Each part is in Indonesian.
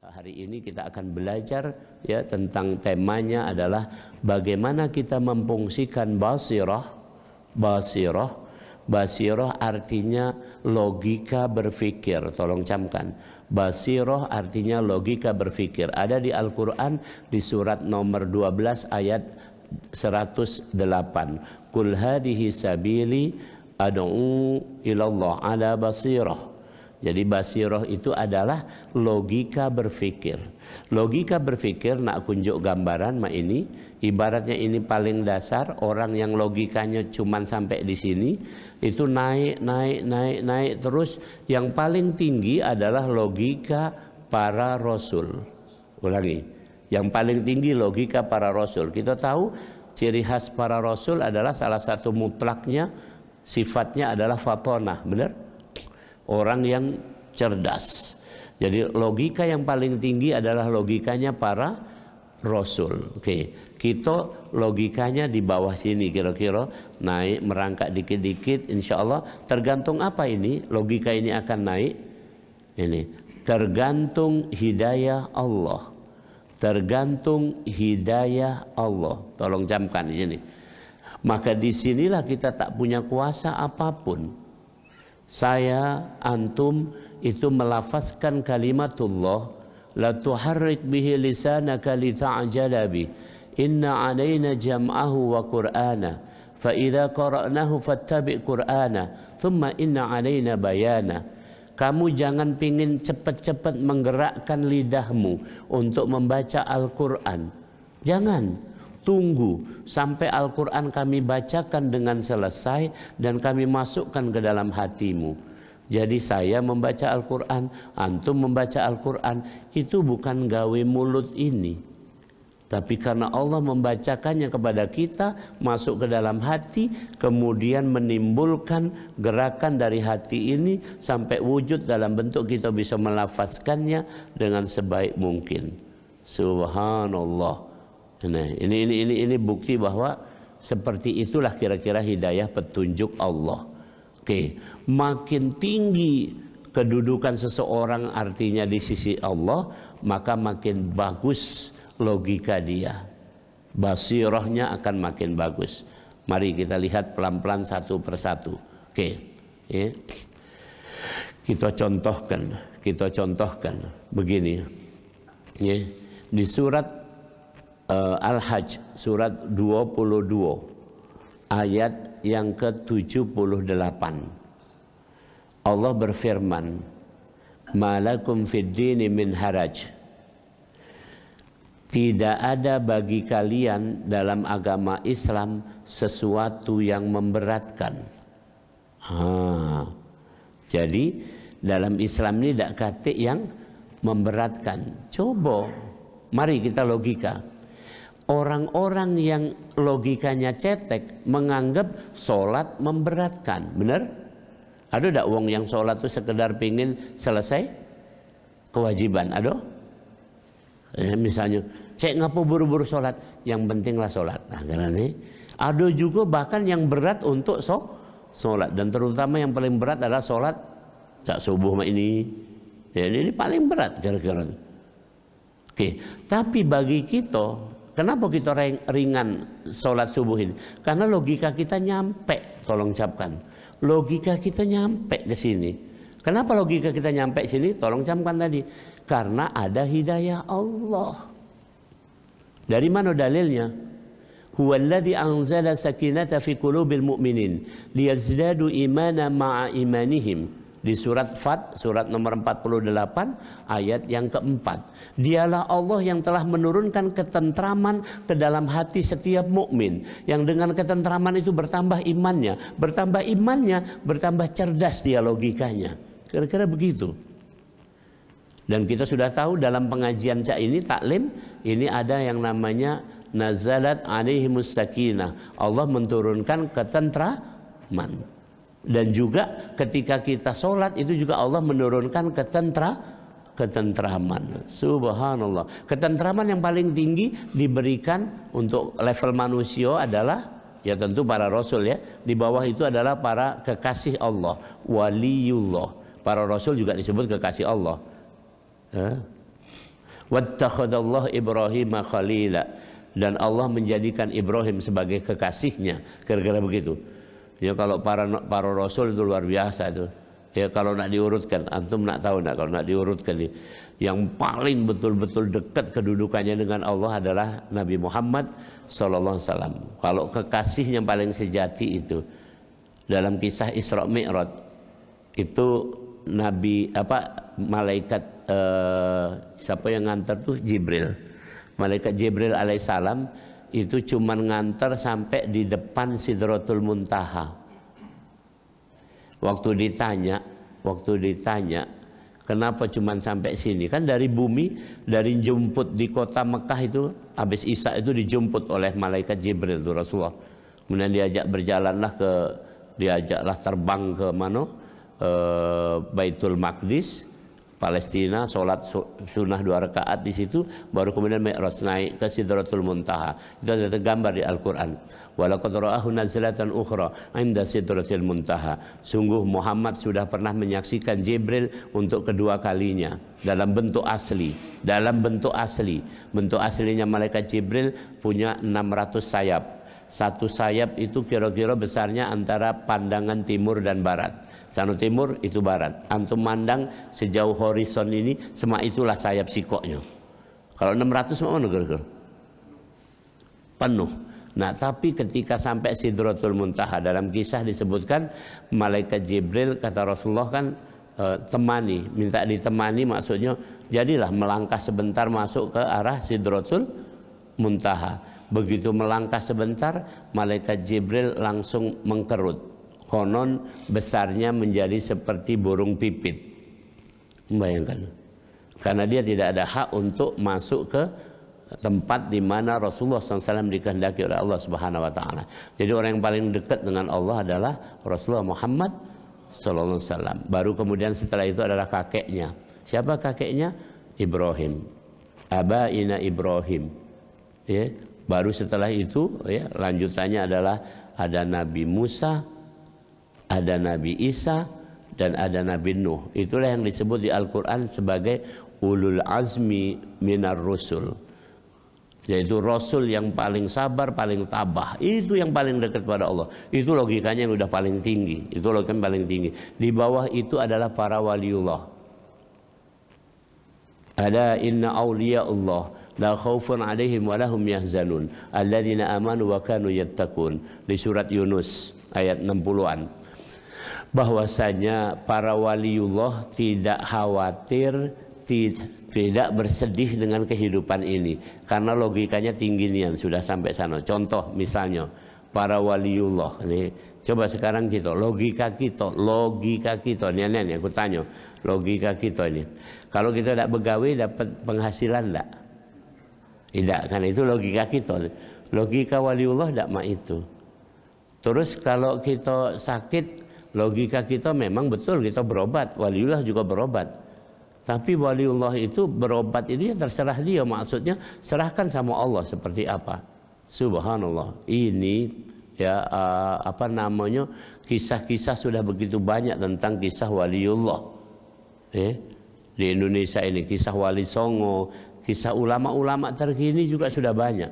Hari ini kita akan belajar ya tentang temanya adalah bagaimana kita memfungsikan basirah. Basirah artinya logika berpikir. Tolong camkan. Basirah artinya logika berpikir. Ada di Al-Quran di surat nomor 12 ayat 108. Qul hadihi sabili ad'u ilallah ala basirah. Jadi basirah itu adalah logika berpikir. Logika berpikir, nak kunjuk gambaran mak ini, ibaratnya ini paling dasar, orang yang logikanya cuman sampai di sini, itu naik terus. Yang paling tinggi adalah logika para rasul. Ulangi, yang paling tinggi logika para rasul. Kita tahu ciri khas para rasul adalah salah satu mutlaknya, sifatnya adalah fatonah, benar? Orang yang cerdas. Jadi logika yang paling tinggi adalah logikanya para rasul. Oke, kita logikanya di bawah sini kira-kira naik merangkak dikit-dikit. Insya Allah tergantung apa ini logika ini akan naik. Ini tergantung hidayah Allah. Tergantung hidayah Allah. Tolong camkan di sini. Maka disinilah kita tak punya kuasa apapun. Saya, antum itu melafazkan kalimatullah, la tuharrik bihi lisanaka li ta'jala bih. Inna 'alaina jam'ahu wa qur'ana. Fa idza qara'nahu fattabi' qur'ana, thumma inna 'alaina bayana. Kamu jangan pingin cepat-cepat menggerakkan lidahmu untuk membaca Al-Qur'an. Jangan. Tunggu sampai Al-Quran kami bacakan dengan selesai dan kami masukkan ke dalam hatimu. Jadi saya membaca Al-Quran, antum membaca Al-Quran, itu bukan gawe mulut ini. Tapi karena Allah membacakannya kepada kita, masuk ke dalam hati, kemudian menimbulkan gerakan dari hati ini sampai wujud dalam bentuk kita bisa melafazkannya dengan sebaik mungkin. Subhanallah. Nah, ini bukti bahwa seperti itulah kira-kira hidayah petunjuk Allah. Oke, makin tinggi kedudukan seseorang artinya di sisi Allah, maka makin bagus logika dia. Basirahnya akan makin bagus. Mari kita lihat pelan-pelan satu persatu. Oke, ya. Kita contohkan begini. Ya, di surat Al-Hajj surat 22 ayat yang ke-78 Allah berfirman, malakum fid dini min haraj. Tidak ada bagi kalian dalam agama Islam sesuatu yang memberatkan. Jadi dalam Islam ini tidak kata yang memberatkan. Coba mari kita logika. Orang-orang yang logikanya cetek menganggap sholat memberatkan, benar? Ada tak wong yang sholat itu sekedar pingin selesai kewajiban? Ada? Misalnya, cek ngapu buru-buru sholat, yang pentinglah sholat. Nah, karena ini ada juga bahkan yang berat untuk sholat, dan terutama yang paling berat adalah sholat cak subuh ini. Ya, ini paling berat kira-kira. Oke, tapi bagi kita, kenapa kita ringan sholat subuh ini? Karena logika kita nyampe, tolong camkan. Logika kita nyampe ke sini. Kenapa logika kita nyampe sini? Tolong camkan tadi. Karena ada hidayah Allah. Dari mana dalilnya? Huwallazi anzala sakinata fi qulubil mu'minin liyazdadu imana ma'a imanihim. Di surat Fat, surat nomor 48, ayat yang keempat. Dialah Allah yang telah menurunkan ketentraman ke dalam hati setiap mukmin. Yang dengan ketentraman itu bertambah imannya. Bertambah imannya, bertambah cerdas dia logikanya. Kira-kira begitu. Dan kita sudah tahu dalam pengajian cak ini, taklim, ini ada yang namanya nazalat alaihimus sakinah. Allah menurunkan ketentraman. Dan juga ketika kita sholat itu juga Allah menurunkan ketentraman. Subhanallah. Ketentraman yang paling tinggi diberikan untuk level manusia adalah ya tentu para rasul ya. Di bawah itu adalah para kekasih Allah, waliullah. Para rasul juga disebut kekasih Allah. Wattakhadallahu Ibrahim khalila, dan Allah menjadikan Ibrahim sebagai kekasihnya. Gara-gara begitu. Ya kalau para rasul itu luar biasa itu. Ya kalau nak diurutkan, antum nak tahu nak kalau nak diurutkan yang paling betul-betul dekat kedudukannya dengan Allah adalah Nabi Muhammad sallallahu alaihi wasallam. Kalau kekasih yang paling sejati itu dalam kisah Isra Mi'raj itu malaikat siapa yang nganter tuh? Jibril. Malaikat Jibril alaihissalam itu cuman nganter sampai di depan Sidratul Muntaha. Waktu ditanya kenapa cuman sampai sini? Kan dari bumi, dari jemput di kota Mekah itu, habis Isya itu dijemput oleh malaikat Jibril itu Rasulullah. Kemudian diajaklah terbang ke mana? Baitul Maqdis, Palestina, sholat sunnah 2 rakaat di situ, baru kemudian Mi'raj naik ke Sidratul Muntaha. Itu ada tergambar di Al-Quran. Walaqad ra'ahu nazlatan ukhra 'inda Sidratil Muntaha. Sungguh Muhammad sudah pernah menyaksikan Jibril untuk kedua kalinya dalam bentuk asli. Bentuk aslinya malaikat Jibril punya 600 sayap. Satu sayap itu kira-kira besarnya antara pandangan timur dan barat. Sana timur itu barat. Antum mandang sejauh horizon ini, semua itulah sayap sikoknya. Kalau 600 mana kira-kira? Penuh. Nah, tapi ketika sampai Sidratul Muntaha, dalam kisah disebutkan malaikat Jibril kata Rasulullah kan minta ditemani, maksudnya jadilah melangkah sebentar masuk ke arah Sidratul Muntaha. Begitu melangkah sebentar, malaikat Jibril langsung mengkerut. Konon besarnya menjadi seperti burung pipit. Bayangkan. Karena dia tidak ada hak untuk masuk ke tempat di mana Rasulullah SAW dikehendaki oleh Allah Subhanahu wa taala. Jadi orang yang paling dekat dengan Allah adalah Rasulullah Muhammad sallallahu alaihi wasallam. Baru kemudian setelah itu adalah kakeknya. Siapa kakeknya? Ibrahim. Abaina Ibrahim. Ya. Baru setelah itu ya, lanjutannya adalah ada Nabi Musa, ada Nabi Isa, dan ada Nabi Nuh. Itulah yang disebut di Al-Quran sebagai ulul azmi minar rusul, yaitu Rasul yang paling sabar, paling tabah. Itu yang paling dekat pada Allah. Itu logikanya yang udah paling tinggi. Itu logikanya paling tinggi. Di bawah itu adalah para waliullah. Ada inna awliya Allah la khaufun alaihim wa lahum yahzanun alladzina amanu wa kanu yattaqun. Di surat Yunus ayat 60-an. Bahwasanya para waliullah tidak khawatir, tidak bersedih dengan kehidupan ini, karena logikanya tinggi nian, sudah sampai sana. Contoh misalnya para waliullah ini, coba sekarang kita logika kita nih aku tanya, logika kita ini, kalau kita tidak begawe dapat penghasilan tidak? Tidak, kan itu logika kita. Logika waliullah tidak mak itu. Terus kalau kita sakit, logika kita memang betul kita berobat, waliullah juga berobat. Tapi waliullah itu berobat itu ya terserah dia, maksudnya serahkan sama Allah seperti apa. Subhanallah. Ini ya kisah-kisah sudah begitu banyak tentang kisah waliullah. Di Indonesia ini kisah Wali Songo, kisah ulama-ulama terkini juga sudah banyak.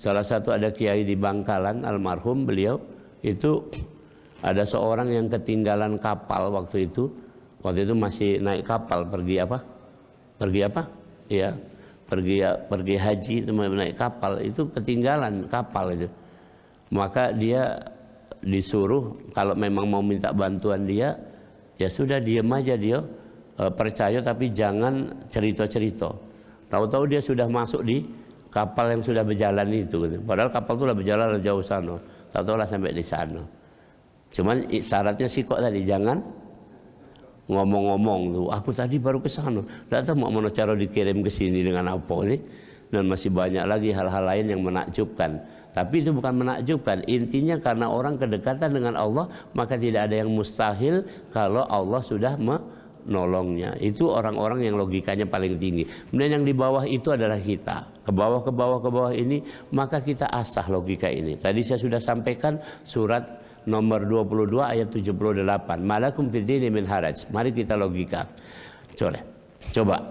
Salah satu ada kiai di Bangkalan almarhum, beliau itu ada seorang yang ketinggalan kapal waktu itu. Waktu itu masih naik kapal pergi apa? Ya, pergi haji itu naik kapal, itu ketinggalan kapal itu. Maka dia disuruh kalau memang mau minta bantuan dia, ya sudah diam aja dia, percaya tapi jangan cerita-cerita. Tahu-tahu dia sudah masuk di kapal yang sudah berjalan itu, gitu. Padahal kapal itu sudah berjalan jauh sana. Tahu-tahu lah sampai di sana. Cuman syaratnya sih kok tadi jangan ngomong-ngomong tuh, aku tadi baru ke sana, tidak tahu mau cara dikirim ke sini dengan apa ini, dan masih banyak lagi hal-hal lain yang menakjubkan. Tapi itu bukan menakjubkan, intinya karena orang kedekatan dengan Allah, maka tidak ada yang mustahil kalau Allah sudah menolongnya. Itu orang-orang yang logikanya paling tinggi. Kemudian yang di bawah itu adalah kita, ke bawah ini, maka kita asah logika ini. Tadi saya sudah sampaikan surat nomor 22 ayat 78. Malakum fid dini min haraj. Mari kita logika. Coba.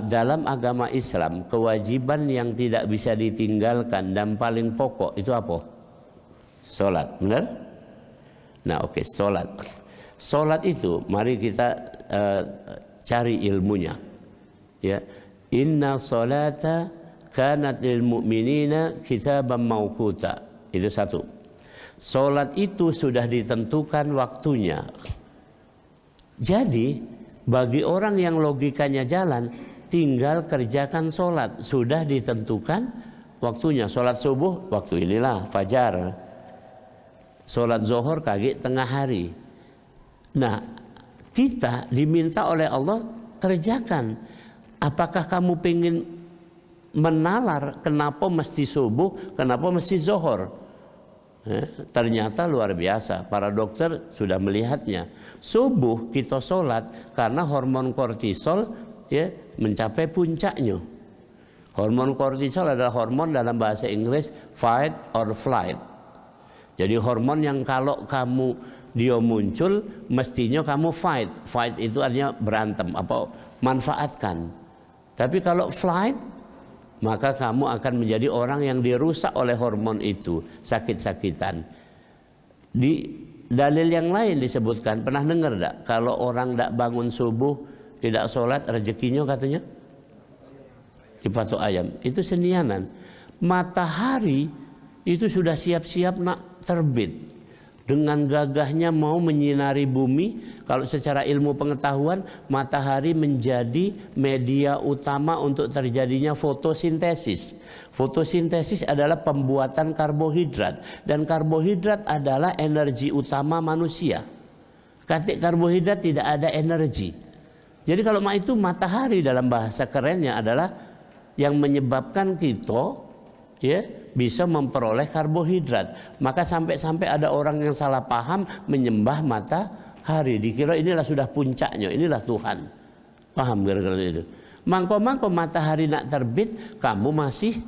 dalam agama Islam kewajiban yang tidak bisa ditinggalkan dan paling pokok itu apa? Salat, benar? Nah, oke, salat. Salat itu mari kita cari ilmunya. Ya, inna salata kanat lil mu'minina kitaban mauquta. Itu satu. Salat itu sudah ditentukan waktunya. Jadi bagi orang yang logikanya jalan, tinggal kerjakan sholat. Sudah ditentukan waktunya. Sholat subuh, waktu inilah, fajar. Sholat zuhur, kaki tengah hari. Nah, kita diminta oleh Allah, kerjakan. Apakah kamu pengen menalar, kenapa mesti subuh, kenapa mesti zuhur? Ternyata luar biasa, para dokter sudah melihatnya. Subuh kita sholat karena hormon kortisol ya mencapai puncaknya. Hormon kortisol adalah hormon dalam bahasa Inggris fight or flight. Jadi hormon yang kalau dia muncul mestinya kamu fight. Fight itu artinya berantem apa manfaatkan. Tapi kalau flight maka kamu akan menjadi orang yang dirusak oleh hormon itu, sakit-sakitan. Di dalil yang lain disebutkan, pernah dengar enggak? Kalau orang tidak bangun subuh, tidak sholat, rezekinya katanya dipatok ayam. Itu senianan. Matahari itu sudah siap-siap nak terbit. Dengan gagahnya mau menyinari bumi. Kalau secara ilmu pengetahuan, matahari menjadi media utama untuk terjadinya fotosintesis. Fotosintesis adalah pembuatan karbohidrat. Dan karbohidrat adalah energi utama manusia. Ketika karbohidrat tidak ada energi. Jadi kalau itu matahari dalam bahasa kerennya adalah yang menyebabkan kita ya bisa memperoleh karbohidrat. Maka sampai-sampai ada orang yang salah paham menyembah matahari, dikira inilah sudah puncaknya, inilah Tuhan. Paham gara-gara itu. Mangko-mangko matahari nak terbit, kamu masih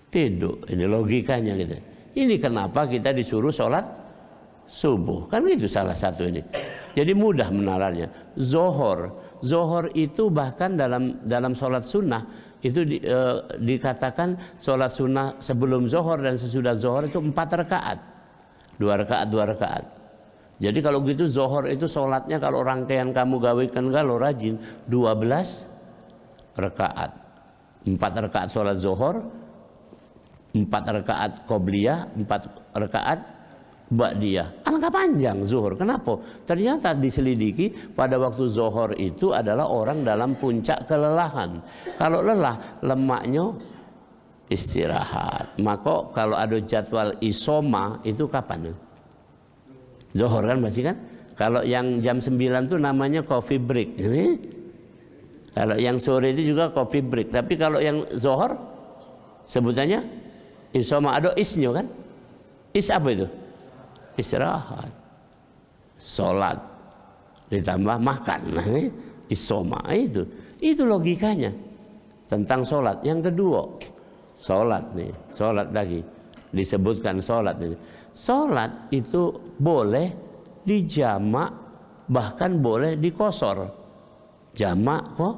tidur. Ini logikanya gitu. Ini kenapa kita disuruh sholat subuh, kan itu salah satu ini. Jadi mudah menalarnya. Zohor itu bahkan dalam sholat sunnah itu dikatakan sholat sunnah sebelum zohor dan sesudah zohor itu 4 rakaat, 2 rakaat. Jadi kalau gitu zohor itu sholatnya kalau rangkaian kamu gawekan kalau rajin 12 rakaat, 4 rakaat sholat zohor, 4 rakaat qobliyah, 4 rakaat ba'diyah. Alangkah panjang zuhur. Kenapa? Ternyata diselidiki pada waktu zuhur itu adalah orang dalam puncak kelelahan. Kalau lelah, lemaknya istirahat. Maka kalau ada jadwal isoma itu kapan? Zuhur kan masih kan? Kalau yang jam 9 itu namanya coffee break. Kalau yang sore itu juga coffee break. Tapi kalau yang zuhur sebutannya isoma, ada isnya kan? Is apa itu? Istirahat, sholat, ditambah makan, isoma itu logikanya tentang sholat. Yang kedua, sholat lagi disebutkan sholat ini. Sholat itu boleh dijamak, bahkan boleh dikosor. Jamak kok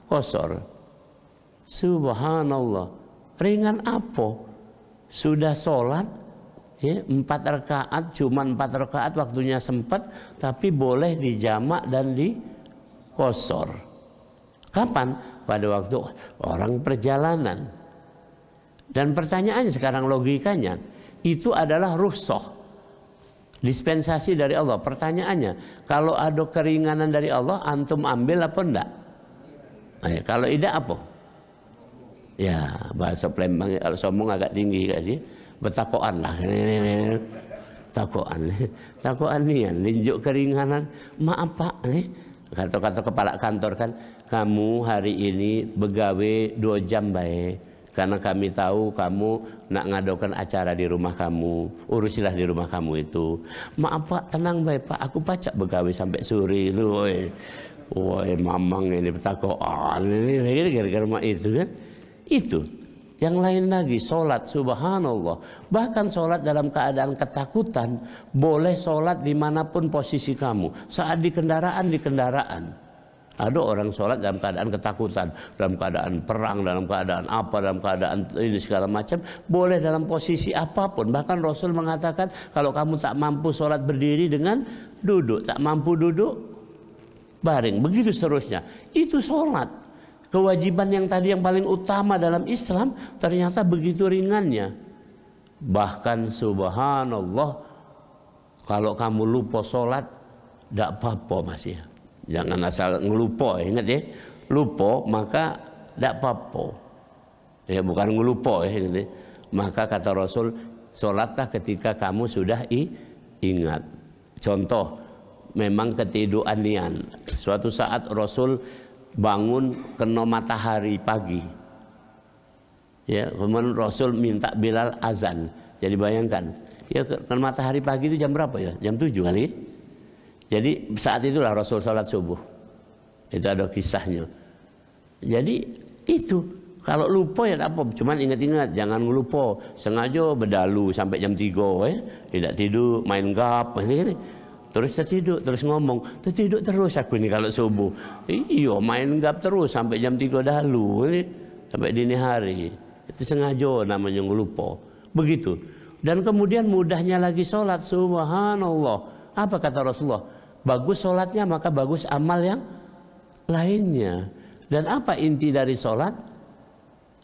kosor. Subhanallah, ringan apa? Sudah sholat. Ya, 4 rakaat, cuma 4 rakaat waktunya sempat, tapi boleh dijamak dan dikosor. Kapan? Pada waktu orang perjalanan. Dan pertanyaannya sekarang logikanya, itu adalah rukhsah, dispensasi dari Allah. Pertanyaannya, kalau ada keringanan dari Allah, antum ambil apa enggak? Nah, kalau tidak apa? Ya, bahasa Palembang kalau sombong agak tinggi kasih. Betakoan lah, takoan nian, linjuk keringanan, maaf pak, kata-kata kepala kantor kan, kamu hari ini begawe 2 jam baik, karena kami tahu kamu nak ngadakan acara di rumah kamu, urusilah di rumah kamu itu. Maaf pak, tenang baik pak, aku pacak begawe sampai sore itu, woi mamang ini betakoan, ini gara-gara itu kan, itu. Yang lain lagi, sholat, subhanallah. Bahkan sholat dalam keadaan ketakutan, boleh sholat dimanapun posisi kamu. Saat di kendaraan, Ada orang sholat dalam keadaan ketakutan, dalam keadaan perang, dalam keadaan apa, dalam keadaan ini segala macam. Boleh dalam posisi apapun. Bahkan Rasul mengatakan kalau kamu tak mampu sholat berdiri dengan duduk, tak mampu duduk baring, begitu seterusnya. Itu sholat. Kewajiban yang tadi yang paling utama dalam Islam ternyata begitu ringannya. Bahkan subhanallah, kalau kamu lupa sholat, tidak apa-apa masih. Jangan asal ngelupa, ingat ya. Lupa maka tidak apa-apa. Ya bukan ngelupa ya. Ingat ya. Maka kata Rasul, sholatlah ketika kamu sudah ingat. Contoh, memang ketiduran nian. Suatu saat Rasul bangun kena matahari pagi. Ya, kemudian Rasul minta Bilal azan. Jadi bayangkan, ya kena matahari pagi itu jam berapa ya? Jam 7 kali. Jadi saat itulah Rasul sholat subuh. Itu ada kisahnya. Jadi itu kalau lupa ya apa, cuman ingat-ingat jangan lupa. Sengaja berdalu sampai jam 3 ya. Tidak tidur, main gap ini. Terus tertidur, terus ngomong, tertidur terus aku ini kalau subuh. Iya, main gap terus sampai jam 3 dalu ini, sampai dini hari. Itu sengaja namanya ngelupa. Begitu. Dan kemudian mudahnya lagi sholat, subhanallah. Apa kata Rasulullah? Bagus sholatnya maka bagus amal yang lainnya. Dan apa inti dari sholat?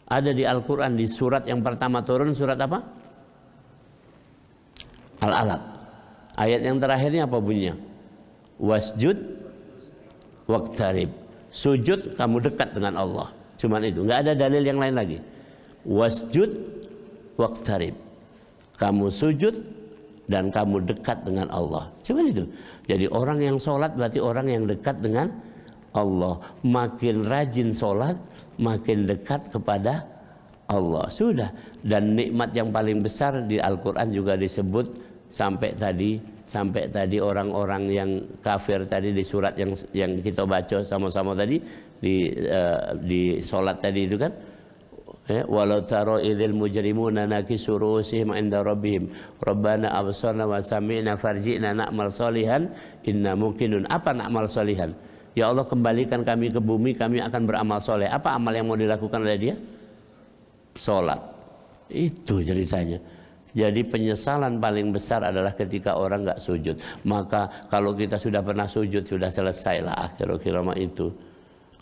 Ada di Al-Quran, di surat yang pertama turun, surat apa? Al-Alaq. Ayat yang terakhirnya apa bunyinya? Wasjud waqtarib. Sujud kamu dekat dengan Allah. Cuman itu, nggak ada dalil yang lain lagi. Wasjud waqtarib. Kamu sujud dan kamu dekat dengan Allah. Cuman itu. Jadi orang yang sholat berarti orang yang dekat dengan Allah. Makin rajin sholat, makin dekat kepada Allah. Sudah. Dan nikmat yang paling besar di Al-Quran juga disebut sampai tadi orang-orang yang kafir tadi di surat yang kita baca sama-sama tadi di sholat tadi itu kan. Walau taro idil mujrimuna nakisu ru'usihim inda rabbihim rabbana absarna wa sami'na farji'na na'mal salihan inna mungkinun. Apa na'mal salihan? Ya Allah, kembalikan kami ke bumi, kami akan beramal soleh. Apa amal yang mau dilakukan oleh dia? Sholat. Itu ceritanya. Jadi penyesalan paling besar adalah ketika orang nggak sujud. Maka kalau kita sudah pernah sujud, sudah selesai lah akhir-akhir itu.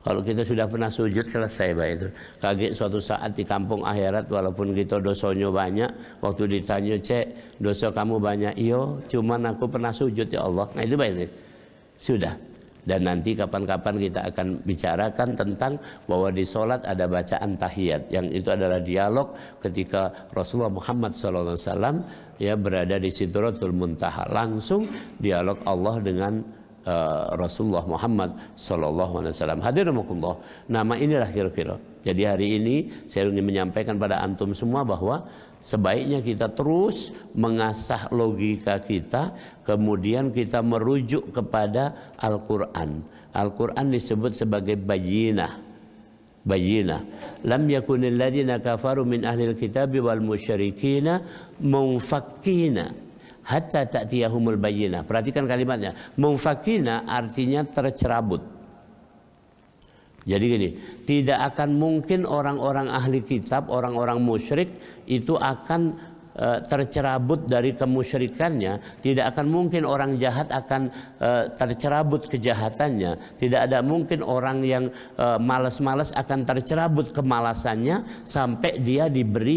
Kalau kita sudah pernah sujud, selesai bah itu. Kaget suatu saat di kampung akhirat, walaupun kita dosanya banyak, waktu ditanya, cek dosa kamu banyak, iyo cuman aku pernah sujud ya Allah. Nah itu baik. Sudah. Dan nanti kapan-kapan kita akan bicarakan tentang bahwa di sholat ada bacaan tahiyat, yang itu adalah dialog ketika Rasulullah Muhammad SAW ya berada di Sidratul Muntaha. Langsung dialog Allah dengan Rasulullah Muhammad SAW. Hadirinkumullah. Nama inilah kira-kira. Jadi hari ini saya ingin menyampaikan pada antum semua bahwa sebaiknya kita terus mengasah logika kita, kemudian kita merujuk kepada Al-Quran. Al-Quran disebut sebagai bayyinah. Bayyinah. Lam yakunil ladina kafaru min ahlil kitabi wal musyrikina munfakkina hatta ta'tiyahumul bayyinah. Perhatikan kalimatnya. Munfakkina artinya tercerabut. Jadi gini, tidak akan mungkin orang-orang ahli kitab, orang-orang musyrik itu akan tercerabut dari kemusyrikannya. Tidak akan mungkin orang jahat akan tercerabut kejahatannya. Tidak ada mungkin orang yang malas-malas akan tercerabut kemalasannya sampai dia diberi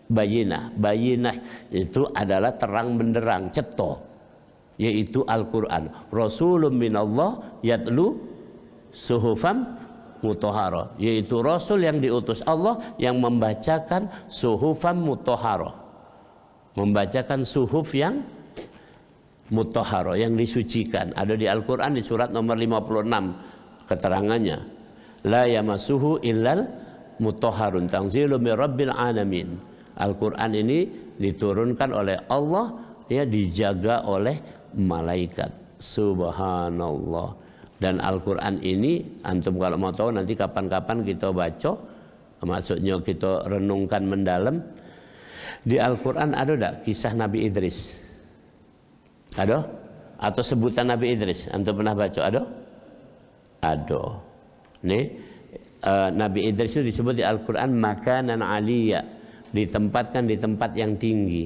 bayinah. Bayinah itu adalah terang benderang, ceto, yaitu Al-Quran. Rasulun minallah yatlu suhufam mutahharah, yaitu Rasul yang diutus Allah yang membacakan suhufam mutahharah, membacakan suhuf yang mutahharah, yang disucikan. Ada di Al-Quran di surat nomor 56 keterangannya, la yamassuhu illal mutahharun tanzilun mir rabbil alamin. Al-Quran ini diturunkan oleh Allah, ya, dijaga oleh malaikat. Subhanallah. Dan Al-Quran ini antum kalau mau tahu nanti kapan-kapan kita baca, maksudnya kita renungkan mendalam. Di Al-Quran ada tak kisah Nabi Idris? Ada? Atau sebutan Nabi Idris? Antum pernah baca? Ada? ado. Nabi Idris itu disebut di Al-Quran makanan aliyah, ditempatkan di tempat yang tinggi.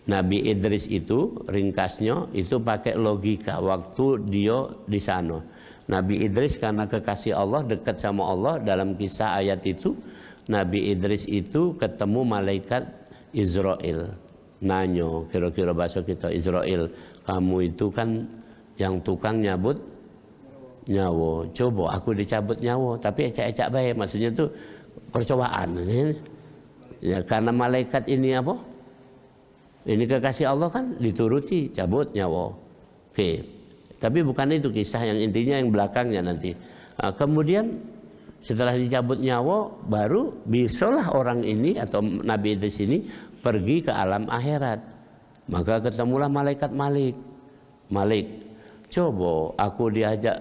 Nabi Idris itu ringkasnya itu pakai logika waktu dia di sana. Nabi Idris karena kekasih Allah, dekat sama Allah, dalam kisah ayat itu Nabi Idris itu ketemu malaikat Israel. Nanyo, kira-kira bahasa kita Israel, kamu itu kan yang tukang nyabut nyawa. Coba aku dicabut nyawa, tapi ecak-ecak baik. Maksudnya itu percobaan. Ya, karena malaikat ini apa? Ini kekasih Allah kan dituruti, cabut nyawa. Tapi bukan itu kisah yang intinya, yang belakangnya nanti. Nah, kemudian setelah dicabut nyawa, baru bisalah orang ini atau Nabi Idris ini pergi ke alam akhirat. Maka ketemulah malaikat Malik. Coba aku diajak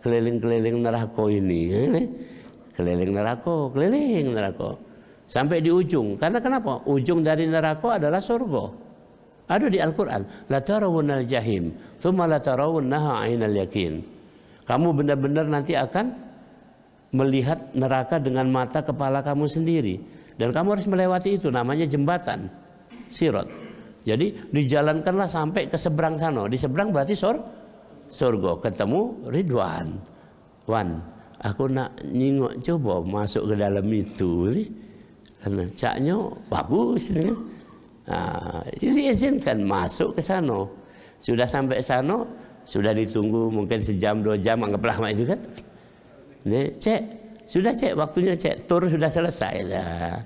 keliling-keliling neraka ini. Keliling neraka. Sampai di ujung. Karena kenapa? Ujung dari neraka adalah surga. Ada di Al-Quran. La tarawunnal jahim, tsumma la tarawunnaha 'ainal yakin. Kamu benar-benar nanti akan melihat neraka dengan mata kepala kamu sendiri. Dan kamu harus melewati itu, namanya jembatan Sirat. Jadi dijalankanlah sampai ke seberang sana. Di seberang berarti surga. Ketemu Ridwan. Aku nak nyingok coba masuk ke dalam itu. Karena caknya bagus. Nah, jadi izinkan masuk ke sana. Sudah sampai sana, sudah ditunggu mungkin sejam 2 jam, anggaplah itu kan. Ini cek, sudah cek waktunya cek, tur sudah selesai lah.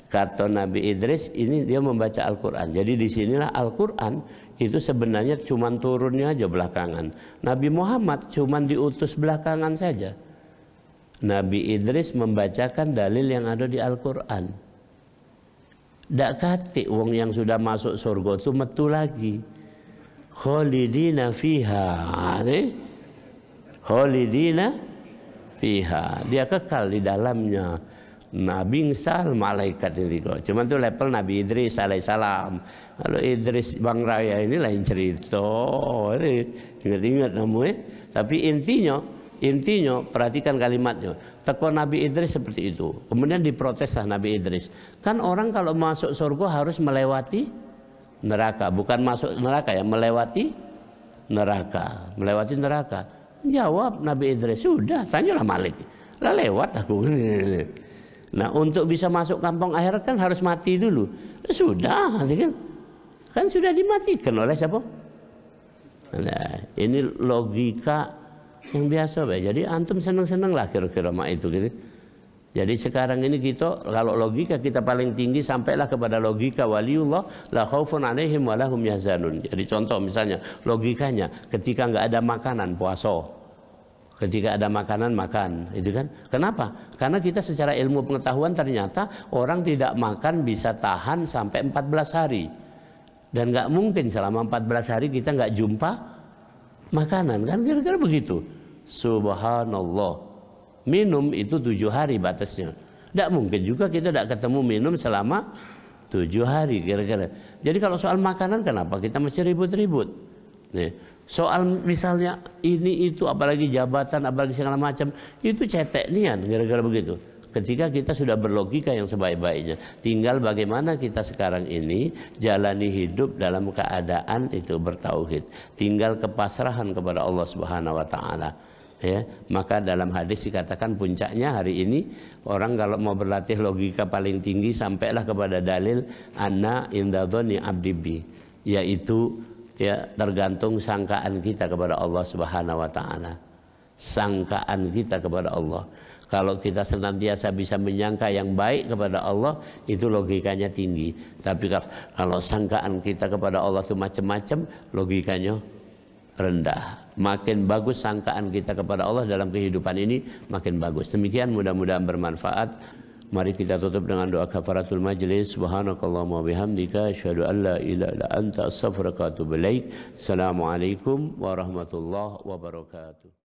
Kata Nabi Idris ini dia membaca Al-Quran. Jadi disinilah Al-Quran itu sebenarnya cuma turunnya aja belakangan. Nabi Muhammad cuma diutus belakangan saja. Nabi Idris membacakan dalil yang ada di Al-Quran. Dak kati wong yang sudah masuk surga itu metu lagi. Khalidina fiha. Khalidina fiha. Dia kekal di dalamnya. Nabi ngesal malaikat ini kok. Cuman itu level Nabi Idris alaihissalam. Kalau Idris Bang Raya ini lain cerita. Ingat-ingat namanya. Tapi intinya perhatikan kalimatnya. Teko Nabi Idris seperti itu. Kemudian diproteslah Nabi Idris. Kan orang kalau masuk surga harus melewati neraka. Bukan masuk neraka ya, melewati neraka. Melewati neraka. Jawab Nabi Idris, sudah, tanyalah Malik. Lah lewat aku. Nah, untuk bisa masuk kampung akhirat kan harus mati dulu. Sudah, kan sudah dimatikan oleh siapa? Nah, ini logika yang biasa, jadi antum seneng-seneng lah kira-kira mak itu gitu. Jadi sekarang ini kita kalau logika kita paling tinggi sampailah kepada logika waliullah la khaufun alaihim wa lahum yahzanun. Jadi contoh misalnya logikanya ketika nggak ada makanan puasa, ketika ada makanan makan, itu kan? Kenapa? Karena kita secara ilmu pengetahuan ternyata orang tidak makan bisa tahan sampai 14 hari dan nggak mungkin selama 14 hari kita nggak jumpa makanan, kan kira-kira begitu. Subhanallah, minum itu 7 hari batasnya. Tidak mungkin juga kita tidak ketemu minum selama 7 hari kira-kira. Jadi kalau soal makanan kenapa kita mesti ribut-ribut? Soal misalnya ini itu apalagi jabatan apalagi segala macam itu cetek nian kira-kira begitu. Ketika kita sudah berlogika yang sebaik-baiknya, tinggal bagaimana kita sekarang ini jalani hidup dalam keadaan itu bertauhid, tinggal kepasrahan kepada Allah Subhanahu wa taala. Ya, maka dalam hadis dikatakan puncaknya hari ini orang kalau mau berlatih logika paling tinggi sampailah kepada dalil anna indadoni abdibi, yaitu ya tergantung sangkaan kita kepada Allah Subhanahu wa taala. Sangkaan kita kepada Allah. Kalau kita senantiasa bisa menyangka yang baik kepada Allah, itu logikanya tinggi. Tapi kalau sangkaan kita kepada Allah itu macam-macam, logikanya rendah. Makin bagus sangkaan kita kepada Allah dalam kehidupan ini, makin bagus. Demikian mudah-mudahan bermanfaat. Mari kita tutup dengan doa kafaratul majlis. Subhanakallahumma bihamdika asyhadu an la ilaha illa anta astaghfiruka wa atubu ilaik. Assalamualaikum warahmatullahi wabarakatuh.